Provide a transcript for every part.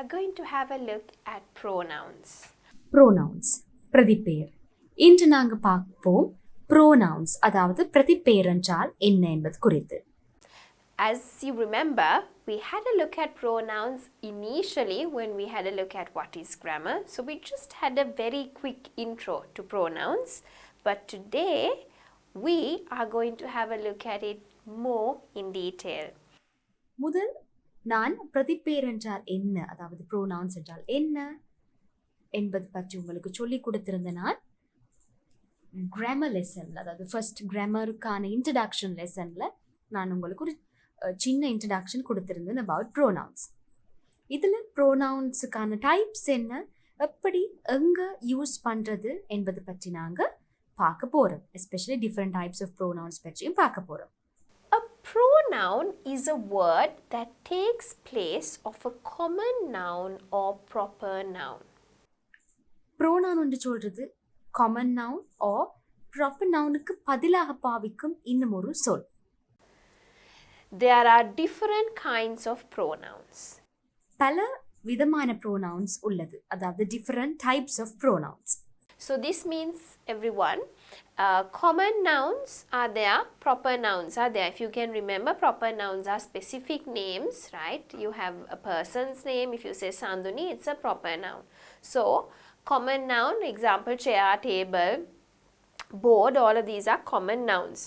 are going to have a look at pronouns. Pronouns, பிரதிப்பெயர். இன்று நாங்க பார்ப்போம் pronouns, அதாவது பிரதிப்பெயர் என்றால் என்ன என்பது குறித்து. As you remember, we had a look at pronouns initially when we had a look at what is grammar. So we just had a very quick intro to pronouns. But today, we are going to have a look at it more in detail. முதல் நான் பிரதிப்பெயர் என்றால் என்ன, அதாவது pronouns என்றால் என்ன என்பது பற்றி உங்களுக்கு சொல்லிக் கொடுத்திருந்த நான் கிராமர் லெசன்ல, அதாவது ஃபர்ஸ்ட் கிராமருக்கான இன்ட்ரடக்ஷன் லெசன்ல நான் உங்களுக்கு ஒரு சின்ன இன்ட்ரடக்ஷன் கொடுத்திருந்தேன் அபவுட் ப்ரோனவுன்ஸ். இதில் ப்ரோனவுன்ஸுக்கான டைப்ஸ் என்ன, எப்படி எங்கே யூஸ் பண்ணுறது என்பது பற்றி நாங்கள் பார்க்க போகிறோம். Especially different types of pronouns பற்றியும் பார்க்க போகிறோம். A pronoun is a word that takes place of a common noun or proper noun. Pronoun என்று சொல்கிறது காமன் நவுன் ஆர் ப்ராப்பர் நவுனுக்கு பதிலாக பாவிக்கும் இன்னும் ஒரு சொல். There are different kinds of pronouns. பல விதமான ப்ரோனவுன்ஸ் உள்ளது, அதாவது different types of pronouns. So this means everyone, common nouns are there, proper nouns are there. If you can remember, proper nouns are specific names, right? You have a person's name. If you say Sanduni, it's a proper noun. So common noun, example chair, table, board, all of these are common nouns.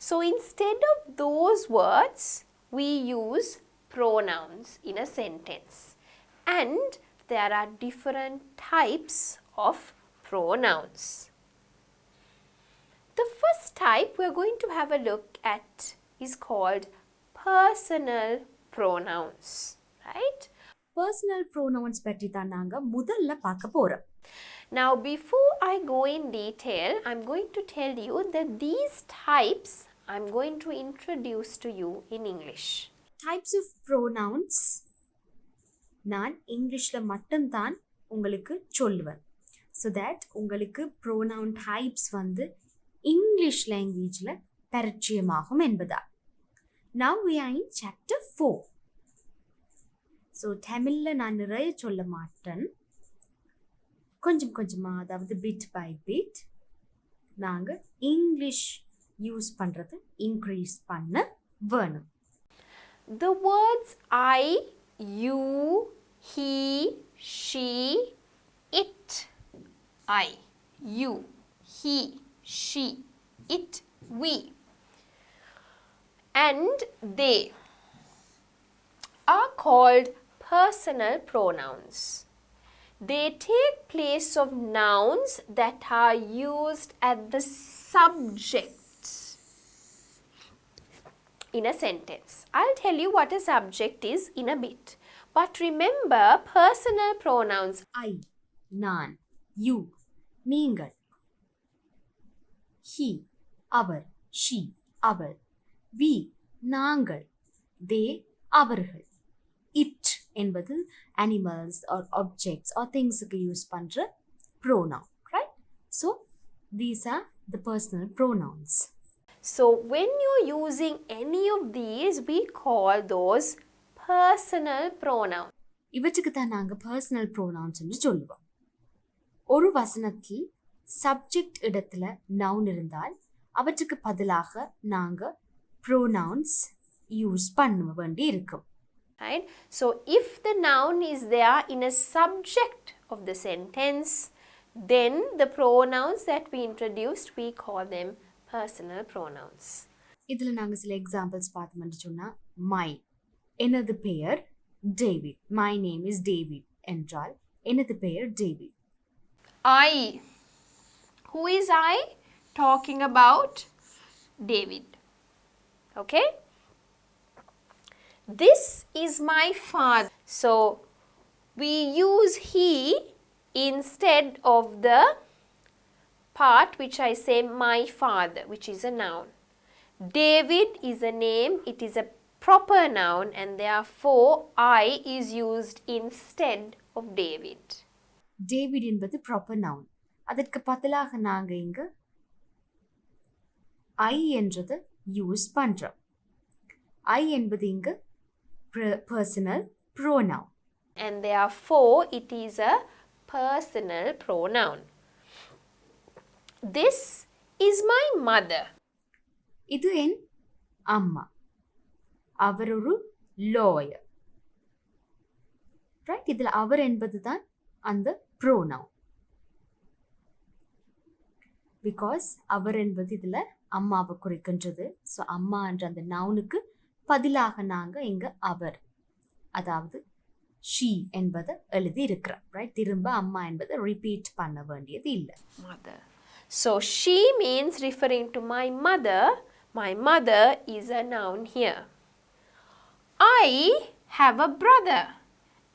So instead of those words, we use pronouns in a sentence. And there are different types of pronouns. The first type we're going to have a look at is called personal pronouns, right? Personal pronouns பற்றி தான் நாங்க முதல்ல பார்க்க போறோம். Now, before I go in detail, I'm going to tell you that these types I'm going to introduce to you in English. Types of pronouns நான் இங்கிலீஷ்ல மட்டும்தான் உங்களுக்கு சொல்லுவேன். So that உங்களுக்கு pronoun types வந்து இங்கிலீஷ் லாங்குவேஜ்ல பரிச்சயமாகும் என்பதா. Now we are in chapter 4. So தமிழ்ல நான் நிறைய சொல்ல மாட்டேன், கொஞ்சம் கொஞ்சமாக, அதாவது பிட் பை பிட் நாங்கள் இங்கிலீஷ் யூஸ் பண்ணுறது இன்க்ரீஸ் பண்ண வேணும். The words I, you, he, she, it. I, you, he, she, it, we, and they are called personal pronouns. They take place of nouns that are used at the subjects in a sentence. I'll tell you what a subject is in a bit. But remember, personal pronouns. I, நான், you, நீங்கள், he, our, she, அவள், we, நாங்கள், they, அவர்கள், it என்பது animals or objects or thingsக்கு use பண்ற pronoun, right? So these are the personal pronouns. So when you're using any of these, we call those personal pronouns. இவற்றுக்கு தான் நாங்க personal pronouns என்று சொல்லுவோம். ஒரு வசனத்தில் சப்ஜெக்ட் இடத்துல noun இருந்தால் அவற்றுக்கு பதிலாக நாங்க pronouns யூஸ் பண்ண வேண்டி இருக்கும். Right? So if the noun is there in a subject of the sentence, then the pronouns that we introduced, we call them personal pronouns. இதில் நாங்கள் சில எக்ஸாம்பிள்ஸ் பார்த்தோம்னு சொன்னால், மை, எனது பெயர் David, my name is David என்றால் எனது பெயர் David. I, who is I? Talking about David. Okay? This is my father. So we use he instead of the part which I say my father, which is a noun. David is a name, it is a proper noun, and therefore I is used instead of David. David என்பது proper noun. அதற்கு பதிலாக நாங்கள் இங்கு ஐ என்றது use பண்ணுறோம். ஐ என்பது இங்கு personal pronoun. and therefore it is a personal pronoun. This is my mother. இது என் அம்மா. அவர் ஒரு lawyer. ரைட், இதில் அவர் என்பது தான் அந்த ப்ரோனவுன். பிகாஸ் அவர் என்பது இதில் அம்மாவை குறிக்கின்றது. ஸோ அம்மா என்ற அந்த நவுனுக்கு பதிலாக நாங்கள் இங்கே அவர், அதாவது ஷீ என்பதை எழுதி இருக்கிறோம். ரைட், திரும்ப அம்மா என்பதை ரிப்பீட் பண்ண வேண்டியது இல்லை. Mother. So she means referring to my mother. My mother is a noun here. I have a brother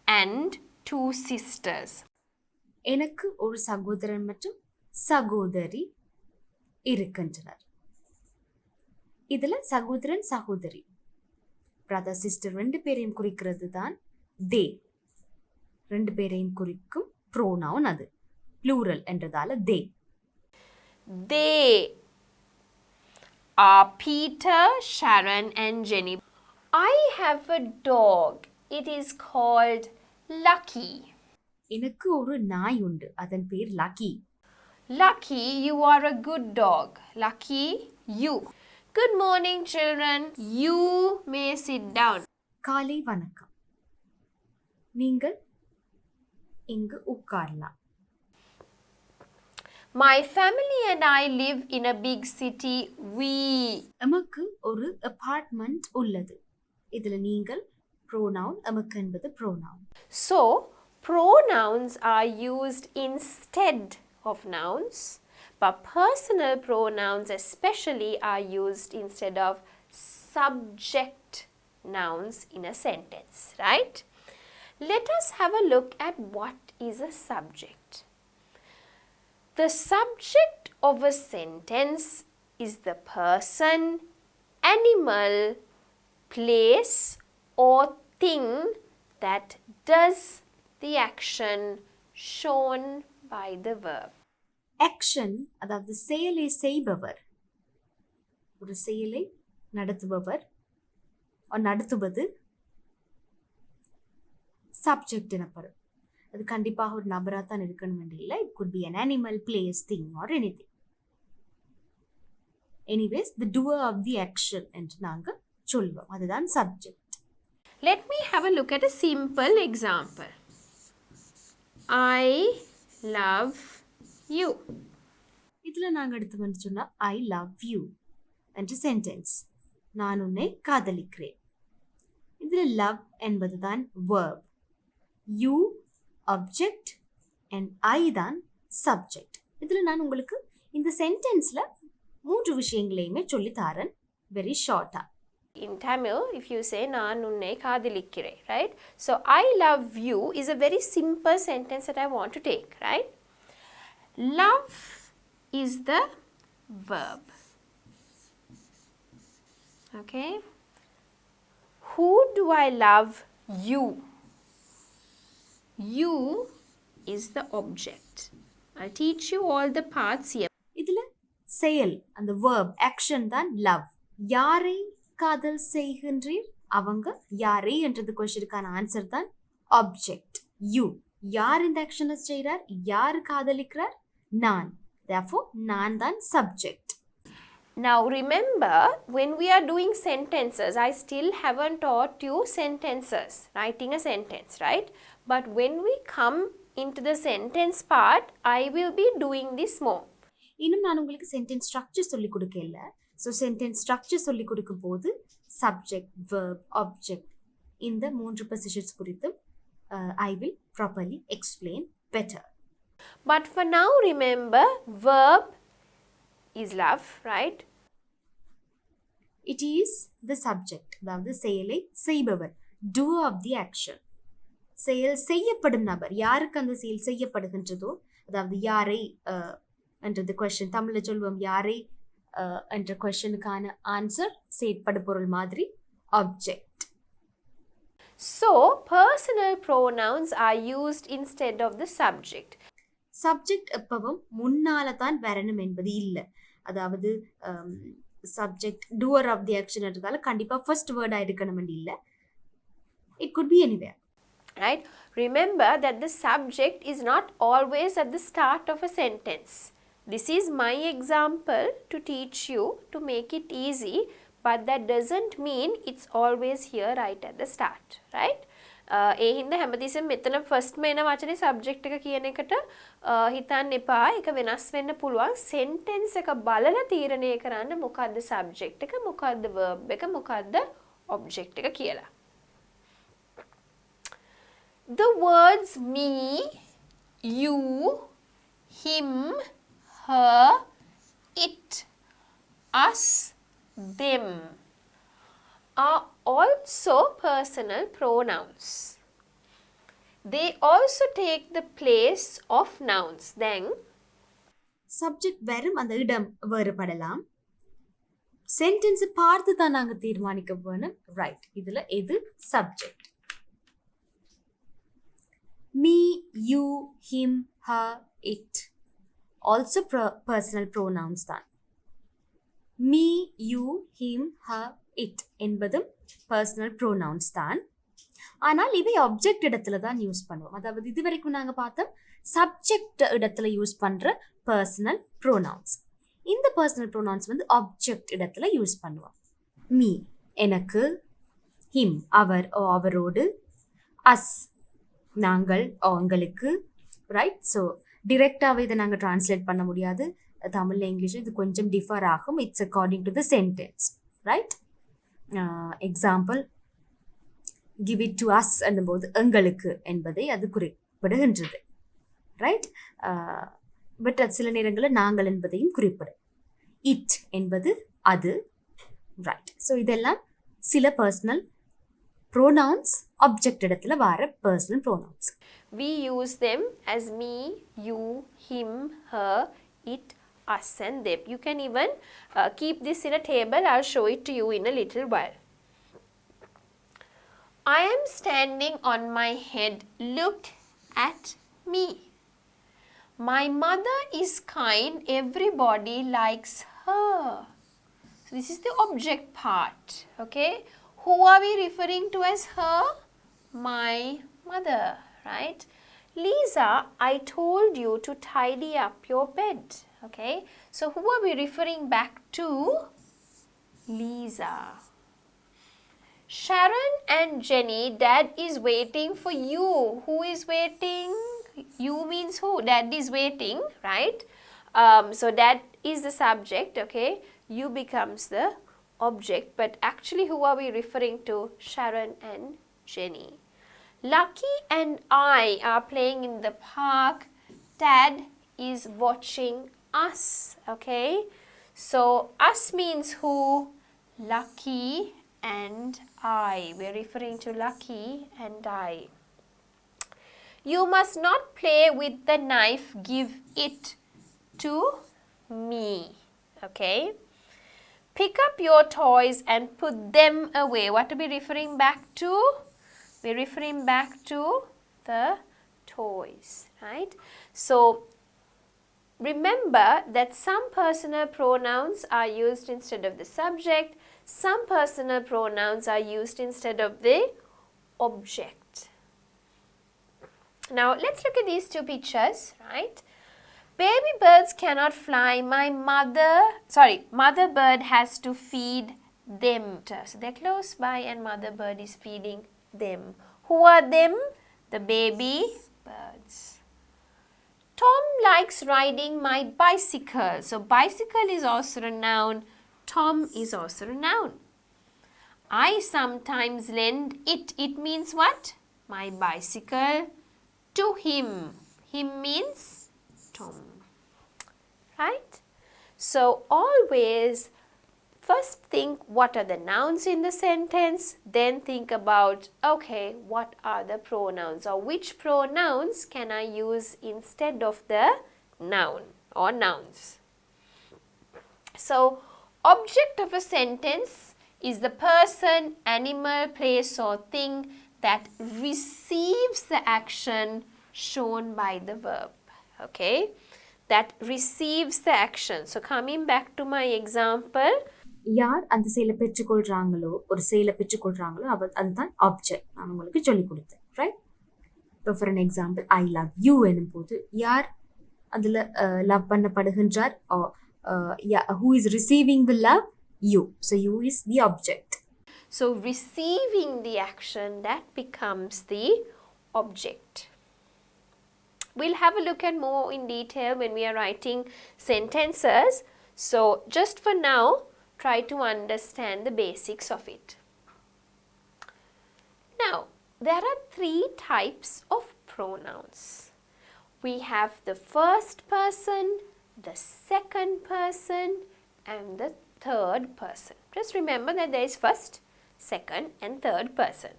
and 2 sisters. எனக்கு ஒரு சகோதரன் மற்றும் சகோதரி இருக்கின்றனர். இதுல சகோதரன் சகோதரி, பிரதர் சிஸ்டர் 2 பேரையும் குறிக்கிறது தான் தே. 2 பேரையும் குறிக்கும் ப்ரோனவுன் அது. ப்ளூரல் என்றதால they. They are Peter, Sharon and Jenny. I have a dog. It is called Lucky. எனக்கு ஒரு நாய் உண்டு, அதன் பேர் lucky. Lucky, you are a good dog. Lucky, you. Good morning, children. You may sit down. காலை வணக்கம். நீங்கள் இங்கு உட்காரலாம். My family and I live in a big city. We. எமக்கு ஒரு அபார்ட்மெண்ட் உள்ளது. இதுல நீங்கள் ப்ரோனவுன், எமக்கு என்பது pronoun. So, pronouns are used instead of nouns, but personal pronouns especially are used instead of subject nouns in a sentence, right? Let us have a look at what is a subject. The subject of a sentence is the person, animal, place or thing that does the action shown by the verb. Action, அதாவது செயலை செய்பவர், ஒரு செயலை நடத்துபவர், நடத்துவது subject எனப்படும். அது கண்டிப்பாக ஒரு நபராக தான் இருக்கணும் வேண்டியில்லை. It could be an animal, place, thing or anything. Anyways, the doer of the action என்று நாங்கள் சொல்வோம். அதுதான் subject. Let me have a look at a simple example. I love you. இதில் நாங்கள் எடுத்து வந்து சொன்னால் I love you என்ற சென்டென்ஸ். நான் உன்னை காதலிக்கிறேன். இதில் love என்பது தான் verb. You object and I தான் subject. இதில் நான் உங்களுக்கு இந்த சென்டென்ஸில் 3 விஷயங்களையுமே சொல்லி தாரேன் வெரி ஷார்ட்டாக. In Tamil, if you say நான் உன்னை காதலிக்கிறேன், right? So I love you is a very simple sentence that I want to take, right? Love is the verb. Okay? Who do I love? You. You is the object. I'll teach you all the parts here. இதில் செயல், அந்த verb, action தான் love. யாரை காதல் செய்கின்றீர்? அவங்க. யாரை என்றது கொஸ்டினுக்கான answer தான் ஆப்ஜெக்ட் யூ. யார் இந்த ஆக்ஷனை செய்கிறார்? யார் காதலிக்கிறார்? நான். Therefore, நான் தான் subject. Now remember, when we are doing sentences, I still haven't taught you sentences, writing a sentence, right? But when we come into the sentence part, I will be doing this more. இன்னும் நான் உங்களுக்கு sentence structure சொல்லி கொடுக்கல. So sentence structure சொல்லி கொடுக்கும் போது subject, verb, object இந்த 3 positions குறித்து I will properly explain better. But for now, remember, verb is love, right? It is the subject, அதாவது செயலை செய்பவர், doer of the action. செயல் செய்யப்படும் நபர், யாருக்கு அந்த செயல் செய்யப்படுகின்றதோ, அதாவது யாரை என்றது கொஸ்டின், தமிழில் சொல்வோம் யாரை என்ற கொஸ்டினுக்கான ஆன்சர் செயற்படுபொருள் மாதிரி object. So, personal pronouns are used instead of the subject. Subject எப்பவும் முன்னால தான் வரணும் என்பது இல்லை. அதாவது subject doer of the action என்றதால கண்டிப்பாக ஃபர்ஸ்ட் வேர்டாக இருக்கணும் இல்லை. It could be anywhere. right? Remember that the subject is not always at the start of a sentence. This is my example to teach you to make it easy, but that doesn't mean it's always here right at the start, right? ඒ හින්දා හැමතිස්සෙම මෙතන first මේන වචනේ subject එක කියන එකට හිතන්න එපා. ඒක වෙනස් වෙන්න පුළුවන්. සෙන්ටෙන්ස් එක බලලා තීරණය කරන්න මොකද්ද සබ්ජෙක්ට් එක, මොකද්ද verb එක, මොකද්ද object එක කියලා. The words me, you, him, her, it, us, them are also personal pronouns. They also take the place of nouns. Then subject வெறும் அந்த இடம் வேறுபடலாம். சென்டென்ஸ் பார்த்து தான் நாங்கள் தீர்மானிக்க வேணும். ரைட், இதுல எது subject? Me, you, him, her, it also personal pronouns தான். Me, you, him, her, it என்பதும் personal pronouns தான். ஆனால் இவை ஆப்ஜெக்ட் இடத்துல தான் யூஸ் பண்ணுவோம். அதாவது இது வரைக்கும் நாங்கள் பார்த்தோம் சப்ஜெக்ட் இடத்துல யூஸ் பண்ணுற பர்சனல் ப்ரோனவுன்ஸ். இந்த பர்சனல் ப்ரோனவுன்ஸ் வந்து ஆப்ஜெக்ட் இடத்துல யூஸ் பண்ணுவோம். மீ எனக்கு, ஹிம் அவர் ஓ அவரோடு, அஸ் நாங்கள் அவங்களுக்கு, ரைட்? ஸோ டிரெக்டாகவே இதை நாங்கள் டிரான்ஸ்லேட் பண்ண முடியாது. தமிழில் இங்கிலீஷ் இது கொஞ்சம் டிஃபர் ஆகும். It's according to the sentence, right? Example, give it to us என்னும்போது எங்களுக்கு என்பதை அது குறிப்பிடுகின்றது, ரைட்? பட் அது சில நேரங்களில் நாங்கள் என்பதையும் குறிப்பிடும். இட் என்பது அது, ரைட்? ஸோ இதெல்லாம் சில பர்சனல் ப்ரோனவுன்ஸ், ஆப்ஜெக்ட் இடத்துல வர personal pronouns. We use them as me, you, him, her, it, us and them. You can even keep this in a table. I'll show it to you in a little while. I am standing on my head. Look at me. My mother is kind. Everybody likes her. So this is the object part. Okay. Who are we referring to as her? My mother, right? Lisa, I told you to tidy up your bed. Okay. So who are we referring back to? Lisa. Sharon and Jenny, Dad is waiting for you. Who is waiting? You means who? Dad is waiting, right? So Dad is the subject, okay? You becomes the object, but actually who are we referring to? Sharon and Jenny. Lucky and I are playing in the park. Dad is watching us, okay? So us means who? Lucky and I. We're referring to Lucky and I. You must not play with the knife. Give it to me. Okay. Pick up your toys and put them away. What are we referring back to? We're referring back to the toys, right? So remember that some personal pronouns are used instead of the subject. Some personal pronouns are used instead of the object. Now let's look at these two pictures, right? Baby birds cannot fly. Mother bird has to feed them. So they're close by and mother bird is feeding them. Who are them? The baby birds. Tom likes riding my bicycle. So bicycle is also a noun. Tom is also a noun. I sometimes lend it. It means what? My bicycle to him. Him means Tom. Right? So always first think what are the nouns in the sentence, then think about, okay, what are the pronouns or which pronouns can I use instead of the noun or nouns. So object of a sentence is the person, animal, place or thing that receives the action shown by the verb. Okay, that receives the action. So coming back to my example, யார் அந்த செயலை பெற்றுக்கொள்றாங்களோ, ஒரு செயலை பெற்றுக்கொள்றாங்களோ அதுதான் object. நான் உங்களுக்கு சொல்லி கொடுத்தேன், ரைட்? இப்போ for an example I love you எனும்போது யார் அதில் love பண்ணப்படுகின்றார்? who is receiving the love? You. So you is the object. So receiving the action, that becomes the object. We'll have a look at more in detail when we are writing sentences. So just for now, try to understand the basics of it. Now, there are 3 types of pronouns. We have the first person, the second person, and the third person. Just remember that there is first, second, and third person.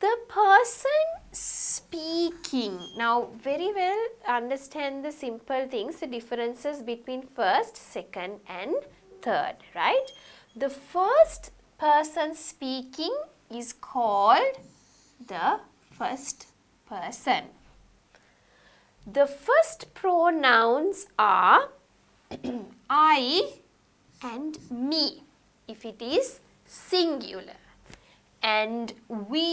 The person speaking. Now, very well understand the simple things, the differences between first, second, and third, right? The first person speaking is called the first person. The first pronouns are I and me if it is singular, and we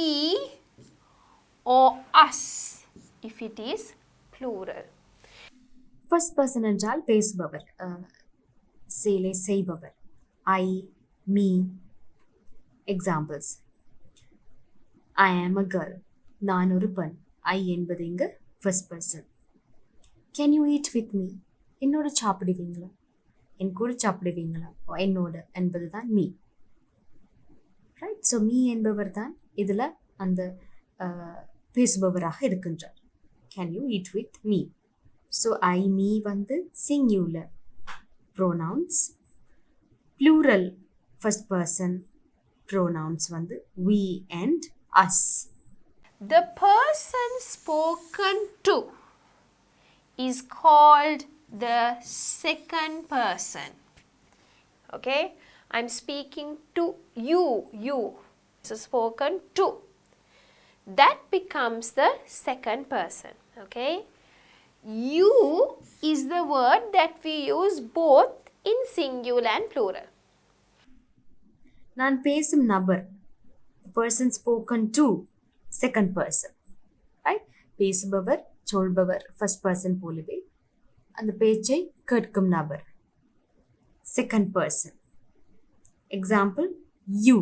or us if it is plural. First person என்றால் பேசுபவர், செயலை செய்பவர். I, me. Examples. I am a girl. நான் ஒரு பெண். I என்பது இங்கு first person. Can you eat with me? என்னோட சாப்பிடுவீங்களா? என் கூட சாப்பிடுவீங்களா? என்னோட என்பது தான் me. Right? So me என்பவர் தான் இதில் அந்த பேசுபவராக இருக்கின்றார். Can you eat with me? So I, me வந்து singular pronouns. Plural first person pronouns வந்து we and us. The person spoken to is called the second person. Okay? I'm speaking to you. You. So spoken to. That becomes the second person. Okay? You is the word that we use both in singular and plural. நான் பேசும் நபர். Person spoken to. Second person. Right? பேசுபவர், சொல்பவர் first person போலவே அந்த பேச்சை கேட்கும் நபர் second person. Example, you.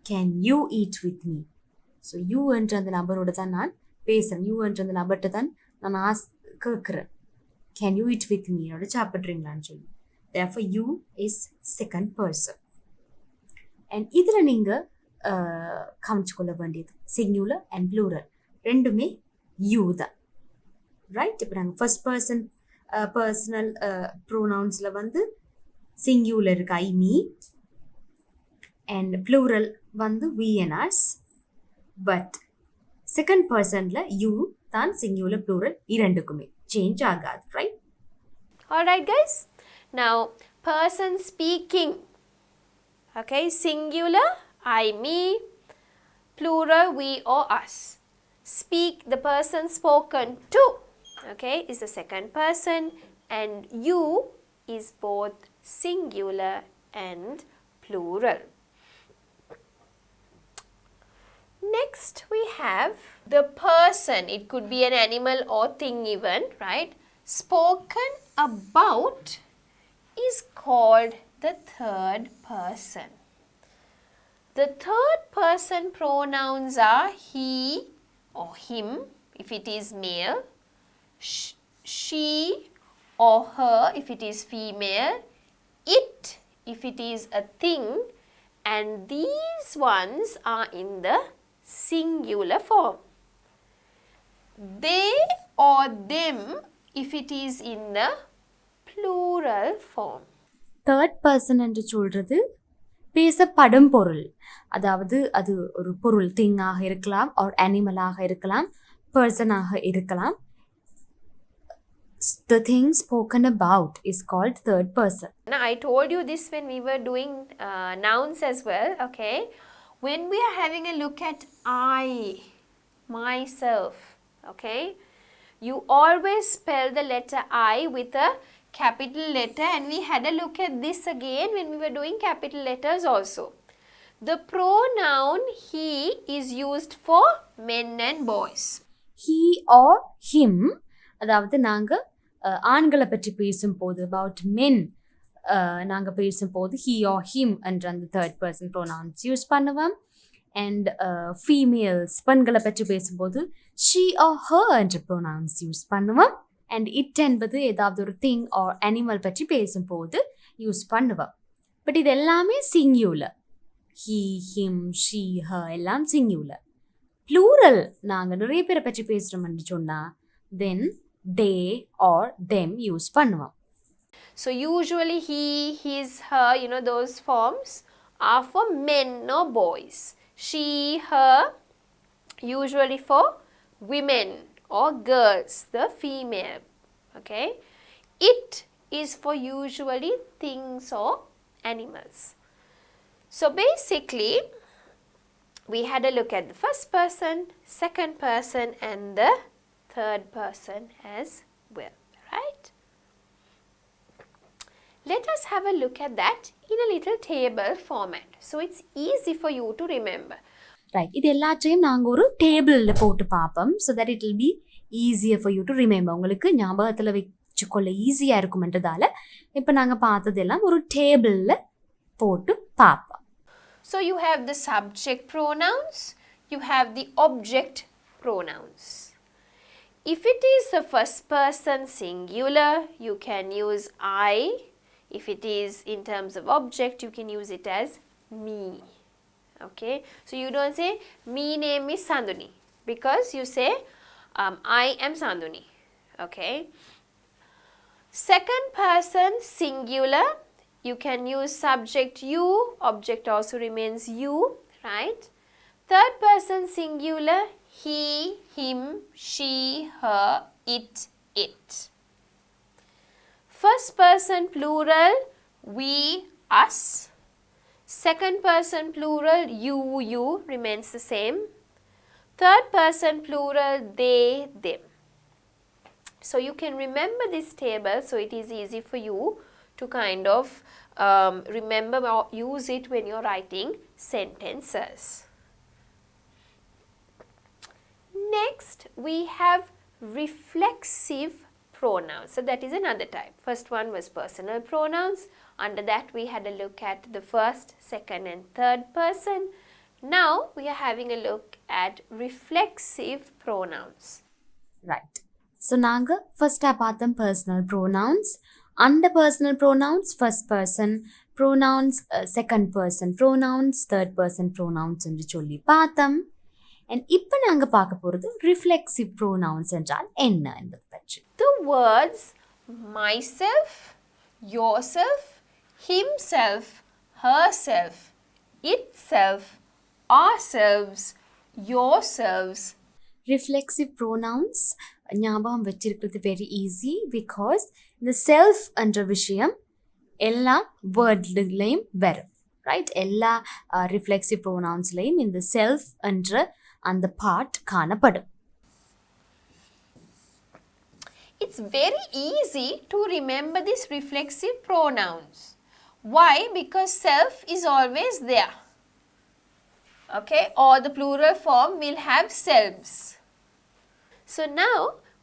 Can you eat with me? So you என்ற அந்த நபரோட தான் நான் பேசுகிறேன். you என்ற அந்த நபர்கிட்ட தான் நான் கேட்குறேன். Can you eat with me? என்னோட சாப்பிட்றீங்களான்னு சொல்லி. Therefore, you is second person. And இதில் நீங்கள் கவனிச்சு கொள்ள வேண்டியது சிங்குலர் அண்ட் ப்ளூரல் ரெண்டுமே you தான். ரைட்? இப்போ நாங்கள் ஃபர்ஸ்ட் பர்சன் பர்சனல் ப்ரோனவுன்ஸில் வந்து சிங்குலர் இருக்கு ஐ, மீ, அண்ட் ப்ளூரல் வந்து we and us. But second பர்சனில் you தான் சிங்குலர் ப்ளூரல் இரண்டுக்குமே சேஞ்ச் ஆகாது. Right? Alright guys, now person speaking. Okay, singular I, me, plural we or us. Speak, the person spoken to, okay, is the second person, and you is both singular and plural. Next we have the person. It could be an animal or thing even, right? Spoken about is called the third person. The third person pronouns are he or him if it is male, she or her if it is female, it if it is a thing, and these ones are in the singular form. They or them if it is in the plural form. Third person என்று சொல்கிறது பேசப்படும் பொருள். அதாவது அது ஒரு பொருள், திங்காக இருக்கலாம், ஒரு அனிமலாக இருக்கலாம், பர்சனாக இருக்கலாம். The thing spoken about is called third person. Now, I told you this when we were doing nouns as well, okay? When we are having a look at I, myself, okay? You always spell the letter I with a capital letter, and we had a look at this again when we were doing capital letters also. The pronoun he is used for men and boys. He or him, அதாவது நாங்க ஆண்களை பற்றி பேசும்போது about men நாங்க பேசும்போது he or him என்ற அந்த third person pronouns use பண்ணுவோம். அண்ட் ஃபீமேல்ஸ் பெண்களை பற்றி பேசும்போது she or her என்ற pronouns யூஸ் பண்ணுவோம். அண்ட் it என்பது ஏதாவது ஒரு திங் ஆர் அனிமல் பற்றி பேசும்போது யூஸ் பண்ணுவோம். பட் இது எல்லாமே singular. he, him, she, her எல்லாம் சிங்குலர். ப்ளூரல் நாங்கள் நிறைய பேரை பற்றி பேசுகிறோம்னு சொன்னால் தென் they or them யூஸ் பண்ணுவோம். So usually he, his, her, those forms are for men or boys. She, her, usually for women or girls, the female. Okay. It is for usually things or animals. So basically, we had a look at the first person, second person and the third person as well, right? Let us have a look at that in a little table format. So it's easy for you to remember. Right. இது எல்லாத்தையும் நாங்கள் ஒரு டேபிளில் போட்டு பார்ப்போம். So that it will be easier for you to remember. உங்களுக்கு ஞாபகத்தில் வச்சுக்கொள்ள ஈஸியாக இருக்கும்ன்றதால இப்போ நாங்கள் பார்த்ததெல்லாம் ஒரு டேபிளில் போட்டு பார்ப்போம். So you have the subject pronouns, you have the object pronouns. If it is the first person singular, you can use I. If it is in terms of object, you can use it as me. Okay, so you don't say me name is Sanduni because you say I am Sanduni. Okay, second person singular, you can use subject you, object also remains you, right? Third person singular, he, him, she, her, it, it. First person plural, we, us. Second person plural, you remains the same. Third person plural, they, them. So you can remember this table, so it is easy for you to kind of remember or use it when you're writing sentences. Next, we have reflexive pronouns. So that is another type. First one was personal pronouns. Under that, we had a look at the first, second and third person. Now, we are having a look at reflexive pronouns. Right. So, நாங்கள் ஃபர்ஸ்ட்டாக பார்த்தோம் personal pronouns. Under personal pronouns, first person pronouns, second person pronouns, third person pronouns என்று சொல்லி பார்த்தோம். And இப்போ நாங்கள் பார்க்க போகிறது reflexive pronouns என்றால் என்ன என்பது பற்றி. The words myself, yourself, himself, herself, itself, ourselves, yourselves. Reflexive pronouns ஞாபகம் வச்சிருக்கிறது very easy because இந்த செல்ஃப் என்ற விஷயம் எல்லா வேர்ட்லையும் வரும். ரைட், எல்லா ரிஃப்ளெக்சிவ் ப்ரோனவுன்ஸ்லையும் இந்த செல்ஃப் என்ற அந்த பார்ட் காணப்படும். It's very easy to remember these reflexive pronouns. Why? Because self is always there. Okay, or the plural form will have selves. So now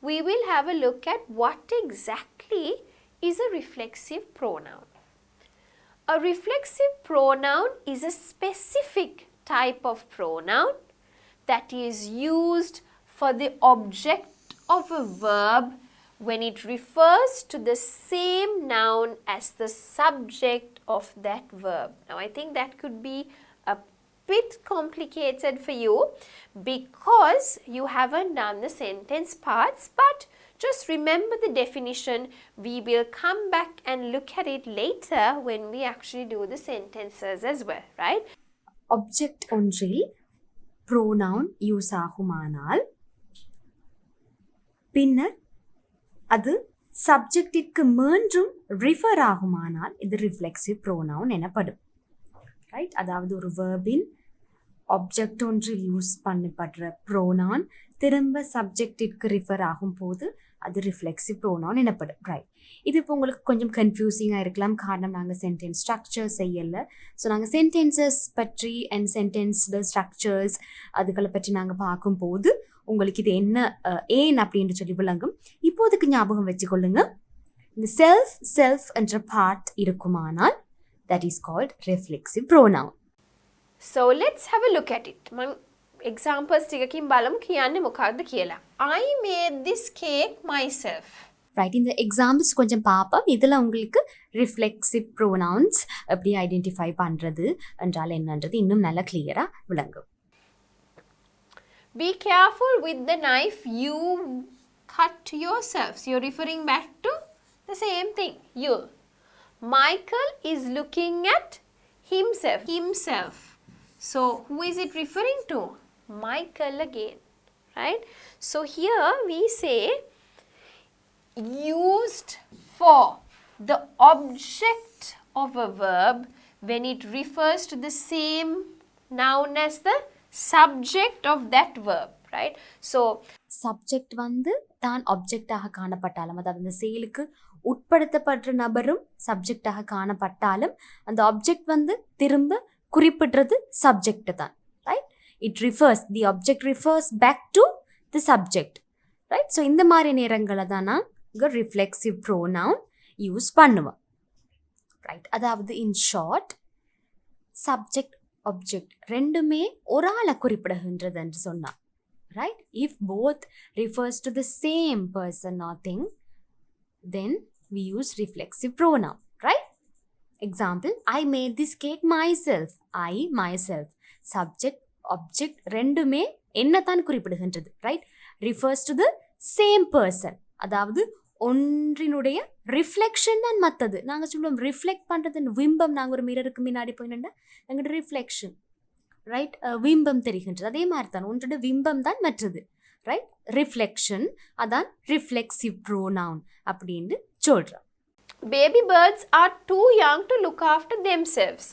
we will have a look at what exactly is a reflexive pronoun. A reflexive pronoun is a specific type of pronoun that is used for the object of a verb when it refers to the same noun as the subject of that verb. Now I think that could be a bit complicated for you because you haven't done the sentence parts, but just remember the definition. We will come back and look at it later when we actually do the sentences as well, right? Object ஒன்றில் pronoun use ஆகுமானால் பின்னர் அது சப்ஜெக்டிற்கு மீண்டும் refer ஆகுமானால் இது reflexive pronoun எனப்படும். Right, அதாவது ஒரு வேர்பின் object ஒன்றில் use பண்ணப்படுற ப்ரோனான் திரும்ப சப்ஜெக்டிற்கு ரிஃபர் ஆகும்போது அது ரிஃப்ளெக்சிவ் ப்ரோனான் எனப்படும். ரைட், இது இப்போ உங்களுக்கு கொஞ்சம் கன்ஃபியூசிங்காக இருக்கலாம். காரணம் நாங்கள் சென்டென்ஸ் ஸ்ட்ரக்சர் செய்யலை. ஸோ நாங்கள் சென்டென்சஸ் பற்றி அண்ட் சென்டென்ஸ்டு ஸ்ட்ரக்சர்ஸ் அதுகளை பற்றி நாங்கள் பார்க்கும்போது உங்களுக்கு இது என்ன ஏன் அப்படின்னு சொல்லி விளங்கும். இப்போதுக்கு ஞாபகம் வச்சுக்கொள்ளுங்க, இந்த செல்ஃப் என்ற பார்ட் இருக்குமானால் that is called reflexive pronoun. So let's have a look at it. මම examples ටිකකින් බලමු කියන්නේ මොකක්ද කියලා. I made this cake myself. Right, இந்த எக்ஸாம்பிள்ஸ் கொஞ்சம் பார்ப்போம். இதில் உங்களுக்கு ரிஃப்ளெக்சிவ் ப்ரோனவுன்ஸ் எப்படி ஐடென்டிஃபை பண்ணுறது என்றால் என்னன்றது இன்னும் நல்லா கிளியராக விளங்கும். Be careful with the knife you cut yourself. So you're referring back to the same thing. You. Michael is looking at himself. So who is it referring to? Michael again, right? So here we say used for the object of a verb when it refers to the same noun as the subject of that verb, right? So subject வந்து தான் ஆப்ஜெக்டாக காணப்பட்டாலும், அதாவது இந்த செயலுக்கு உட்படுத்தப்படுற நபரும் சப்ஜெக்டாக காணப்பட்டாலும் அந்த object வந்து திரும்ப குறிப்பிடுறது சப்ஜெக்ட் தான். Right, it refers, the object refers back to the subject. Right, so இந்த மாதிரி நேரங்களில் தான் நாங்கள் ரிஃப்ளெக்சிவ் ப்ரோனவுன் யூஸ் பண்ணுவோம். ரைட், அதாவது இன் ஷார்ட் சப்ஜெக்ட் ஆப்ஜெக்ட் ரெண்டுமே ஒரு ஆளை குறிப்பிடுகின்றது என்று சொன்னான். Right, if both refers to the same person or thing, then we use reflexive pronoun. Right, example, I made this cake myself. I, myself, subject object ரெண்டுமே என்னதான் குறிப்பிடுகின்றது. Right, refers to the same person, அதாவது ஒன்றினுடைய reflection தான் மற்றது. நாங்கள் சொல்லுவோம் reflect பண்ணுறது விம்பம். நாங்கள் ஒரு மிரருக்கு முன்னாடி போயினா எங்களோட ரிஃப்ளெக்ஷன், ரைட், விம்பம் தெரிகின்றது. அதே மாதிரி தான் ஒன்றோட விம்பம் தான் மற்றது. ரைட், ரிஃப்ளெக்ஷன் அதான் ரிஃப்ளெக்சிவ் ப்ரோனவுன் அப்படின்னு சொல்கிறோம். Baby birds are too young to look after themselves,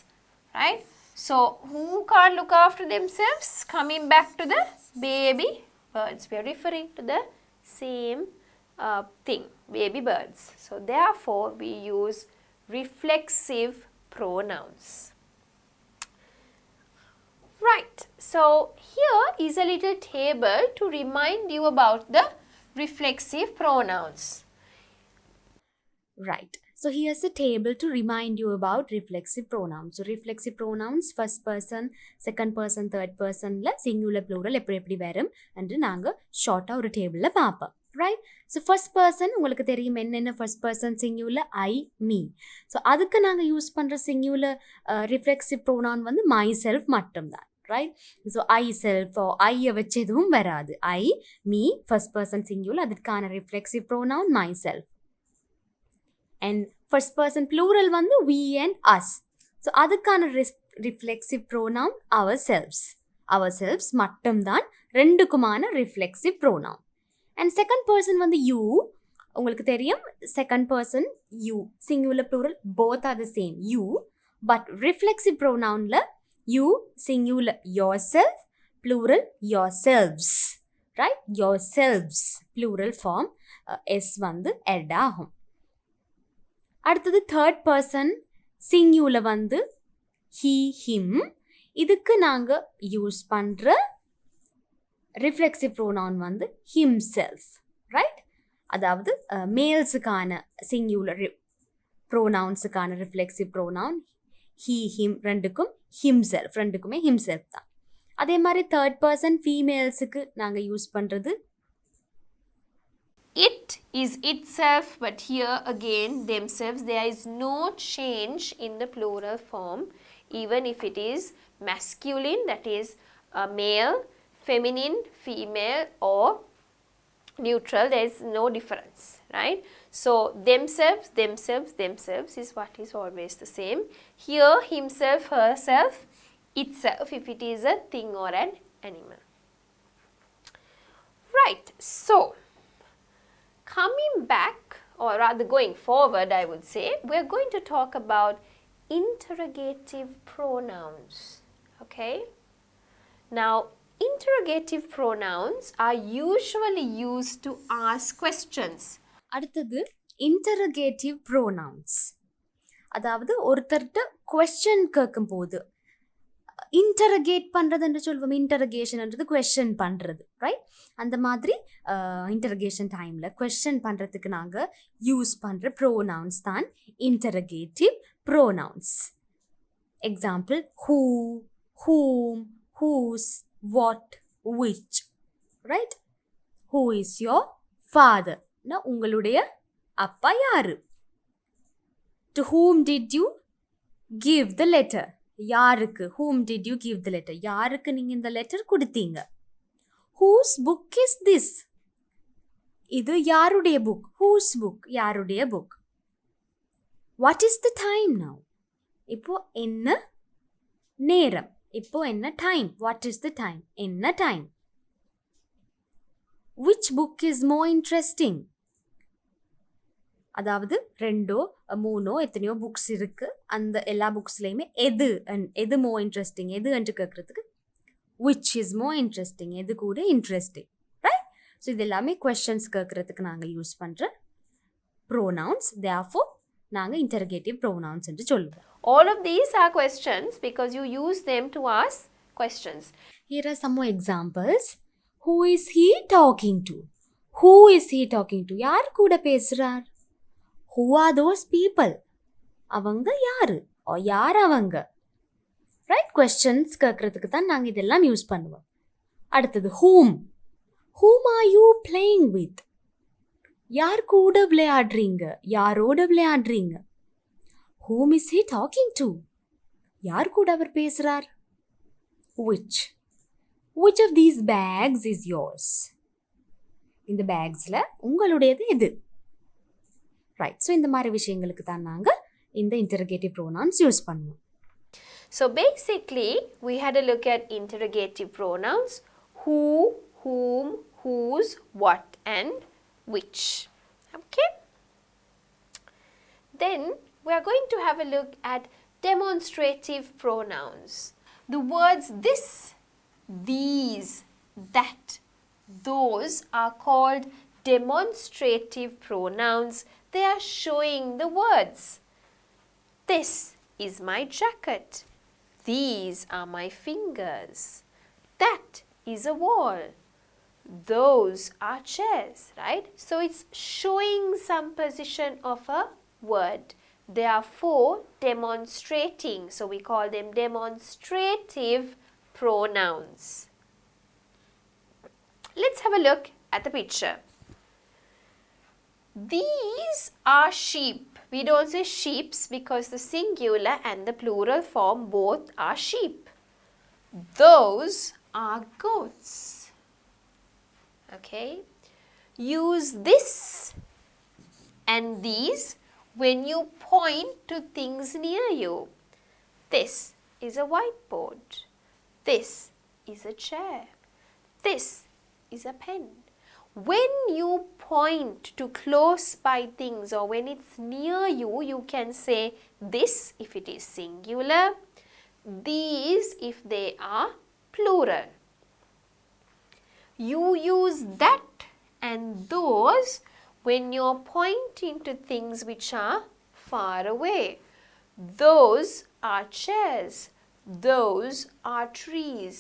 right? So who can't look after themselves? Coming back to the baby birds, we are referring to the same thing, baby birds. So therefore we use reflexive pronouns. Right, so here is a little table to remind you about the reflexive pronouns. Right, so here's a table to remind you about reflexive pronouns. So reflexive pronouns first person, second person, third person ல singular plural எப்படி வரும் என்று நாங்கள் ஷார்ட்டாக ஒரு டேபிளில் பார்ப்போம். Right, so first person உங்களுக்கு தெரியும் என்னென்ன first person singular I, me. So அதுக்கு நாங்கள் யூஸ் பண்ணுற சிங்குலர் ரிஃப்ளெக்சிவ் ப்ரோனவுன் வந்து மை செல்ஃப் மட்டும்தான். ரைட், ஸோ ஐ செல்ஃப் ஐயை வச்சு எதுவும் வராது. I, me, first person singular, அதுக்கான reflexive pronoun myself. And first person plural வந்து வி அண்ட் அஸ். ஸோ அதுக்கான ரிஃப்ளெக்சிவ் ப்ரோனவுன் அவர் செல்ஃப்ஸ் மட்டும்தான் ரெண்டுக்குமான reflexive pronoun. And second person வந்து யூ, உங்களுக்கு தெரியும் second person you, singular plural both are the same, you. But reflexive ப்ரோனவுனில் you singular yourself, plural yourselves. Right, yourselves plural form S வந்து எட் ஆகும். அடுத்தது third person singular வந்து he, him. இதுக்கு நாங்கள் யூஸ் பண்ணுற reflexive pronoun வந்து ஹிம்செல்ஃப். ரைட், அதாவது மேல்ஸுக்கான சிங்குலர் ப்ரோனவுன்ஸுக்கான ரிஃப்ளெக்சிவ் ப்ரோனவுன் ஹீ, ஹிம் ரெண்டுக்கும் ஹிம்செல்ஃப், ரெண்டுக்குமே ஹிம்செல்ஃப் தான். அதே மாதிரி தேர்ட் பர்சன் ஃபீமேல்ஸுக்கு நாங்கள் யூஸ் பண்ணுறது it is itself, but here again themselves, there is no change in the plural form even if it is masculine, that is male, feminine, female, or neutral. There is no difference, right? So themselves is what is always the same. Here himself, herself, itself if it is a thing or an animal. Right, so coming back, or rather going forward, I would say, we are going to talk about interrogative pronouns. Okay, Now, interrogative pronouns are usually used to ask questions. அடுத்தது interrogative pronouns. அதாவது ஒருத்தர்கிட்ட question கேட்கும்போது இன்டரகேட் பண்ணுறதுன்னு சொல்லுவோம். இன்டரகேஷன்ன்றது question பண்ணுறது, right? அந்த மாதிரி இன்டரகேஷன் டைமில் கொஸ்டின் பண்ணுறதுக்கு நாங்கள் யூஸ் பண்ணுற ப்ரோனவுன்ஸ் தான் interrogative pronouns. Example who, whom, whose, what, which, right? Who is your father? உங்களுடைய அப்பா யாரு? To whom did you give the letter? யாருக்கு? Whom did you give the letter? யாருக்கு நீங்க இந்த லெட்டர் கொடுத்தீங்க? Whose book is this? இது யாருடைய புக்? Whose book? யாருடைய book? What is the time now? இப்போ என்ன நேரம்? இப்போ என்ன time? What is the time? என்ன time? Which book is more interesting? அதாவது 2 3 எத்தனையோ புக்ஸ் இருக்கு. அந்த எல்லா புக்ஸ்லையுமே எது மோர் இன்ட்ரெஸ்டிங், எது என்று கேட்கறதுக்கு which is more interesting, எது கூட இன்ட்ரெஸ்டிங், ரைட்? ஸோ இது எல்லாமே கொஸ்டின்ஸ் கேட்கறதுக்கு நாங்கள் யூஸ் பண்ணுற ப்ரோனவுன்ஸ். therefore நாங்கள் இன்டர்கேட்டிவ் ப்ரோனவுன்ஸ் என்று சொல்லுவோம். All of these are questions because you use them to ask questions. Here are some more examples. Who is he talking to? Who is he talking to? யார் கூட பேசுறார்? Who are those people? அவங்க யாரு? யார் அவங்க? Right? Questions கேட்கறதுக்கு தான் நாங்கள் இதெல்லாம் யூஸ் பண்ணுவோம். அடுத்தது whom. Whom are you playing with? யார் கூட விளையாடுறீங்க? யாரோட விளையாடுறீங்க? Whom is he talking to? யார் கூட அவர் பேசுறார்? Which. Which of these bags is yours? இந்த பேக்ஸில் உங்களுடையது எது? ரைட். ஸோ இந்த மாதிரி விஷயங்களுக்கு தான் நாங்கள் இந்த இன்டர்கேட்டிவ் ப்ரோனவுன்ஸ் யூஸ் பண்ணுவோம். So basically, we had a look at interrogative pronouns: who, whom, whose, what, and which. Okay? Then we are going to have a look at demonstrative pronouns. The words this, these, that, those are called demonstrative pronouns. They are showing the words. This is my jacket. These are my fingers. That is a wall. Those are chairs, right? So it's showing some position of a word. Therefore, demonstrating. So we call them demonstrative pronouns. Let's have a look at the picture. These are sheep. We don't say sheeps because the singular and the plural form both are sheep. Those are goats. Okay? Use this and these when you point to things near you. This is a whiteboard. This is a chair. This is a pen. When you point to close by things or when it's near you, you can say this if it is singular, these if they are plural. You use that and those when you're pointing to things which are far away. Those are chairs. Those are trees.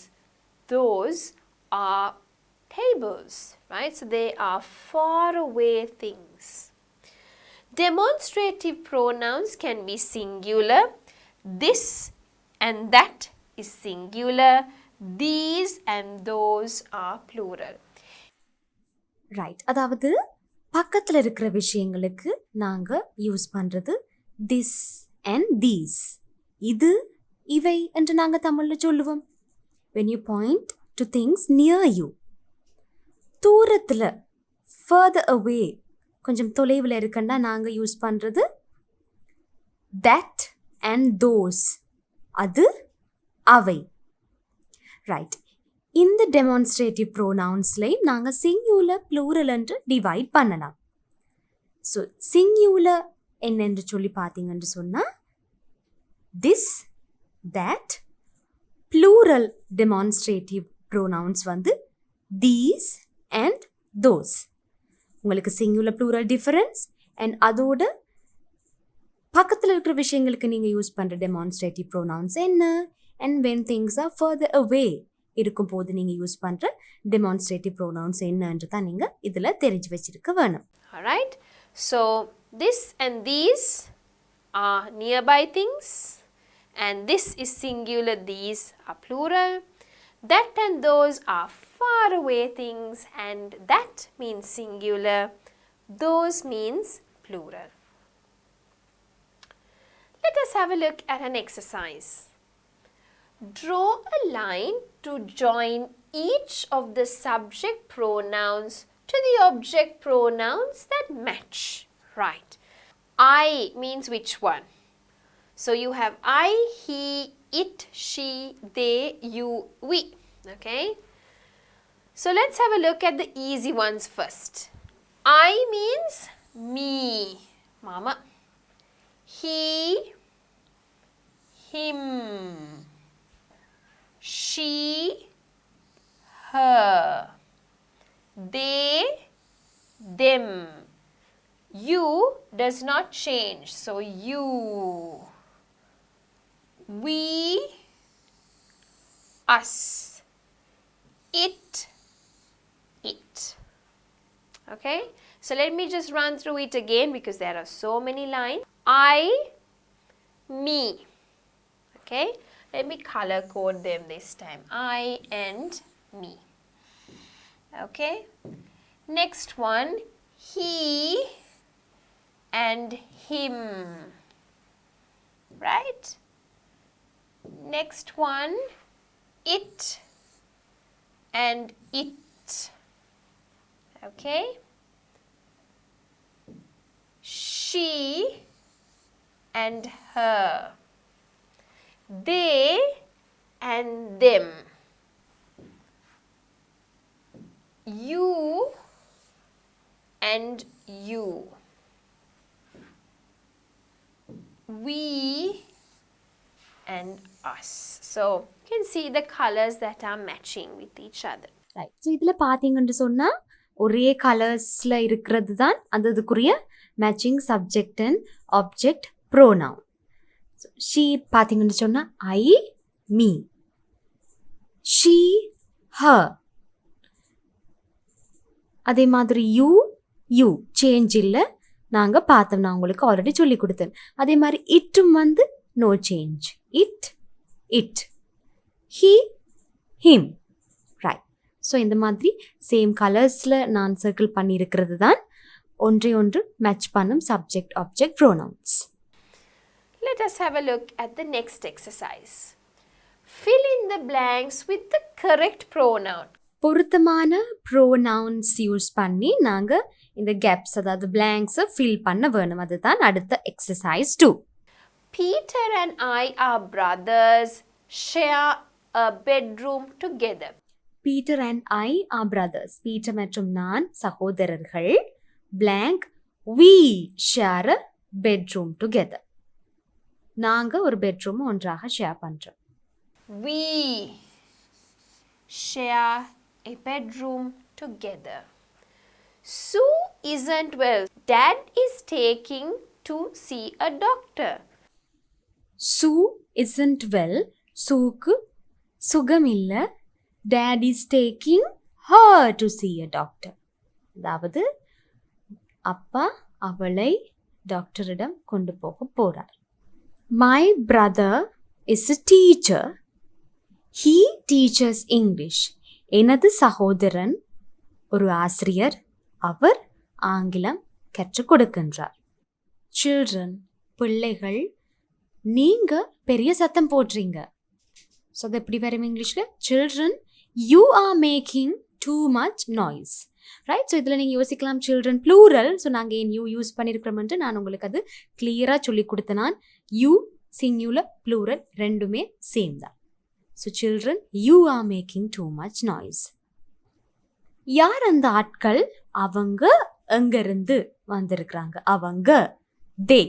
Those are tables, right? So they are far away things. Demonstrative pronouns can be singular. This and that is singular. These and those are plural. Right. அதாவது பக்கத்தில் இருக்கிற விஷயங்களுக்கு நாங்கள் use பண்ணுறது this and these. இது, இவை என்று நாங்கள் தமிழில் சொல்லுவோம். when you point to things near you. தூரத்தில், further away, கொஞ்சம் தொலைவில் இருக்குன்னா நாங்கள் யூஸ் பண்ணுறது that and those. அது, அவை. ரைட். இந்த டெமான்ஸ்ட்ரேட்டிவ் ப்ரோனவுன்ஸ்லையும் நாங்கள் சிங்குலர் ப்ளூரல் என்று டிவைட் பண்ணலாம். ஸோ சிங்குலர் என்னென்று சொல்லி பார்த்தீங்கன்னு சொன்னால் this, that, plural demonstrative pronouns வந்து these and those. உங்களுக்கு சிங்குலர் ப்ளூரல் டிஃபரன்ஸ் அண்ட் அதோட பக்கத்தில் இருக்கிற விஷயங்களுக்கு நீங்கள் யூஸ் பண்ணுற டெமான்ஸ்ட்ரேட்டிவ் ப்ரோனவுன்ஸ் என்ன, and when things are further away இருக்கும் போது நீங்கள் யூஸ் பண்ணுற டெமான்ஸ்ட்ரேட்டிவ் ப்ரோனவுன்ஸ் என்னன்று தான் நீங்கள் இதில் தெரிஞ்சு வச்சிருக்க வேணும். Alright, so this and these are nearby things, and this is singular, these are plural. That and those are far away things, and that means singular, those means plural. Let us have a look at an exercise. Draw a line to join each of the subject pronouns to the object pronouns that match. Right. I means which one? So you have I, he, it, she, they, you, we. Okay. So let's have a look at the easy ones first. I means me, mama. He, him. She, her. They, them. You does not change, so you. We, us. It, it. Okay, so let me just run through it again because there are so many lines. I, me. Okay, let me color code them this time. I and me. Okay, next one, he and him. Right? Next one, it and it. Okay? She and her. They and them. You and you. We and us. So you can see the colors that are matching with each other. Right. So இதில் பார்த்தீங்கன்னு சொன்னால் ஒரே கலர்ஸில் இருக்கிறது தான் அந்த இதுக்குரிய matching subject and object pronoun. She பார்த்தீங்கன்னு சொன்னால் ஐ, மீ. She, her. அதே மாதிரி யூ, யூ சேஞ்ச் இல்லை, நாங்கள் பார்த்தோம், நான் உங்களுக்கு ஆல்ரெடி சொல்லி கொடுத்தேன். அதே மாதிரி இட்டும் வந்து no change, it, it. He, him. Right. So இந்த மாதிரி சேம் கலர்ஸில் நான் சர்க்கிள் பண்ணியிருக்கிறது தான் ஒன்றை ஒன்று மேட்ச் பண்ணும் subject object pronouns. Let us have a look at the next exercise. Fill in the blanks with the correct pronoun. பொருத்தமான ப்ரோனவுன்ஸ் யூஸ் பண்ணி நாங்கள் இந்த கேப்ஸ், அதாவது பிளாங்க்ஸை ஃபில் பண்ண வேணும். அதுதான் அடுத்த exercise 2. Peter and I are brothers, share a bedroom together. Peter and I are brothers. Peter மற்றும் நான் சகோதரர்கள். blank, we share a bedroom together. நாங்கள் ஒரு பெட்ரூம் ஒன்றாக ஷேர் பண்ணுறோம். We share a bedroom together. Sue isn't well. Dad is taking to see a doctor. Sue isn't well. சூக்கு சுகம் இல்லை. Dad is taking her to see a doctor. அதாவது அப்பா அவளை டாக்டரிடம் கொண்டு போக போகிறார். My brother is a teacher. He teaches English. எனது சகோதரன் ஒரு ஆசிரியர். அவர் ஆங்கிலம் கற்றுக் கொடுக்கின்றார். Children, பிள்ளைகள், நீங்கள் பெரிய சத்தம் போடுறீங்க. ஸோ அது எப்படி வரும் இங்கிலீஷில்? Children, you are making too much noise. Right. So இதில் நீங்கள் யோசிக்கலாம், சில்ட்ரன் ப்ளூரல், ஸோ நாங்கள் ஏன் யூ யூஸ் பண்ணியிருக்கிறோம்ட்டு நான் உங்களுக்கு அது கிளியராக சொல்லி கொடுத்தேன். நான் யூ சிங்குலர் ப்ளூரல் ரெண்டுமே சேம் தான். So children, you are making too much noise. யார் அந்த ஆட்கள்? அவங்க எங்கிருந்து வந்திருக்கிறாங்க? அவங்க, தே.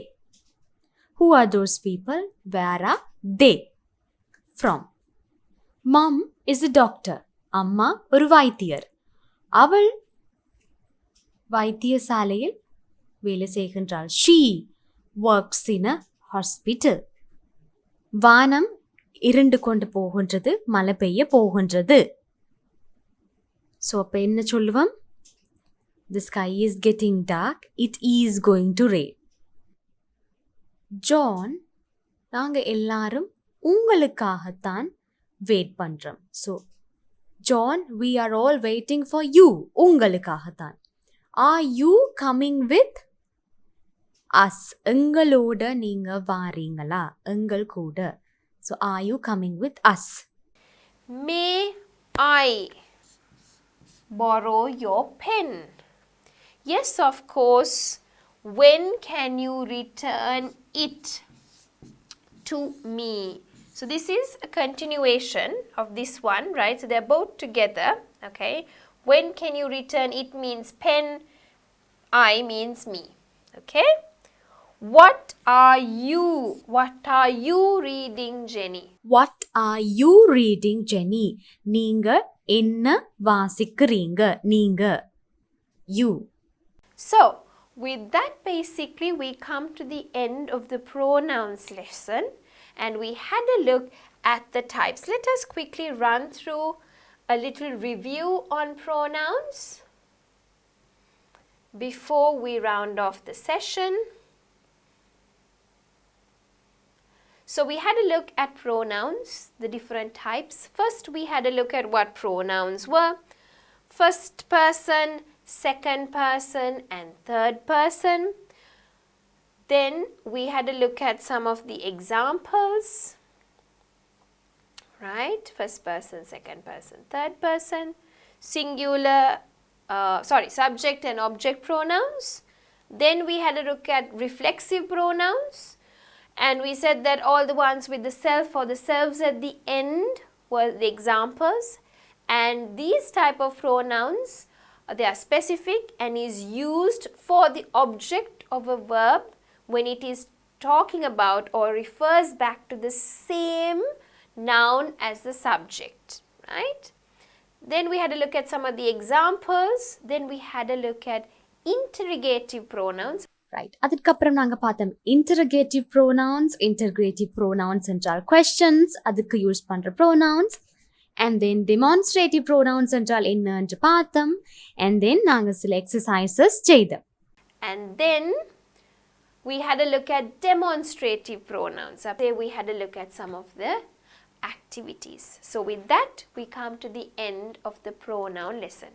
Who are those people? Where are they from? Mom is a doctor. அம்மா ஒரு வைத்தியர். அவள் வைத்தியசாலையில் வேலை செய்கின்றாள். She works in a hospital. வானம் இருண்டு கொண்டு போகின்றது, மழை பெய்ய போகின்றது. ஸோ அப்போ என்ன சொல்லுவோம்? The sky is getting dark. It is going to rain. John, நாங்கள் எல்லாரும் உங்களுக்காகத்தான் வெயிட் பண்ணுறோம். So John, we are all waiting for you. உங்களுக்காகத்தான். Are you coming with us? எங்களோட நீங்க வாரீங்களா? எங்கள் கூட. So are you coming with us? May I borrow your pen? Yes, of course. When can you return it to me? So this is a continuation of this one, right? So they're both together, okay? When can you return it means pen, I means me, okay? What are you reading, Jenny? What are you reading, Jenny? நீங்க என்ன வாசிக்கிறீங்க? நீங்க. You. So, with that basically we come to the end of the pronouns lesson and we had a look at the types. Let us quickly run through a little review on pronouns before we round off the session. So we had a look at pronouns, the different types. First we had a look at what pronouns were. First person, second person and third person. Then we had a look at some of the examples, right? First person, second person, third person, singular, subject and object pronouns. Then we had a look at reflexive pronouns. And we said that all the ones with the self or the selves at the end were the examples. And these type of pronouns, they are specific and is used for the object of a verb when it is talking about or refers back to the same noun as the subject, right? Then we had a look at some of the examples. Then we had a look at interrogative pronouns. Right. அதுக்கப்புறம் நாங்க பார்த்தோம் interrogative pronouns. Interrogative pronouns என்றால் questions, அதுக்கு use பண்ற pronouns. And then demonstrative pronouns என்றால் என்ன என்று பார்த்தோம். And then நாங்க சில exercises செய்தோம். And then we had a look at demonstrative pronouns. Up there we had a look at some of the activities. So with that we come to the end of the pronoun lesson.